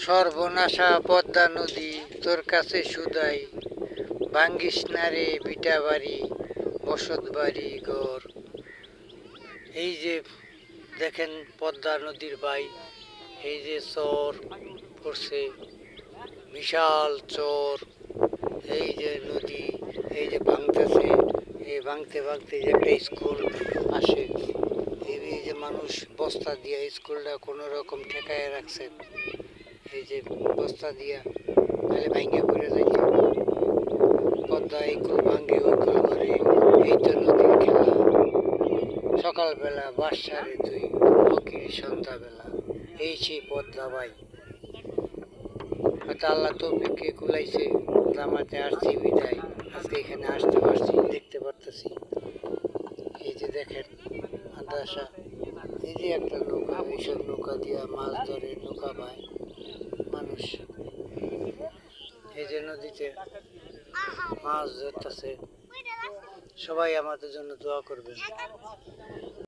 সর্বনাশা পদ্মা নদী তোর কাছে সুদাই, ভাঙ্গিস না রে ভিটা বাড়ি, বসত বাড়ি ঘর। এই যে দেখেন পদ্মা নদীর বাই, এই যে চর পড়ছে, বিশাল চর। এই যে নদী, এই যে ভাঙতেছে, এই ভাঙতে ভাঙতে যে একটা স্কুল আসে, এই যে মানুষ বস্তা দিয়ে স্কুলটা কোনো রকম ঠেকায় রাখছেন। এই যে বস্তা দিয়া তাহলে ভাঙ্গে পড়ে যায়। পদ্মা এই কুল ভাঙ্গে ওই কুল করে, এই তো নদীর খেলা। সকালবেলা বাসারে তুই ফকির সন্ধ্যাবেলা, এই সেই পদ্মা ভাই। হয়তো আল্লাহ তৌফিককে কুলাইছে, জামাতে আসছি বিদায়, আজকে এখানে আসতে পারছি, দেখতে পারতেছি। এই যে দেখেন মাদ্রাসা, এই যে একটা নৌকা, এইসব নৌকা দিয়া মাছ ধরে, নৌকা পায় মানুষ। এই যে নদীতে মাছ ধরতেছে। সবাই আমাদের জন্য দোয়া করবেন।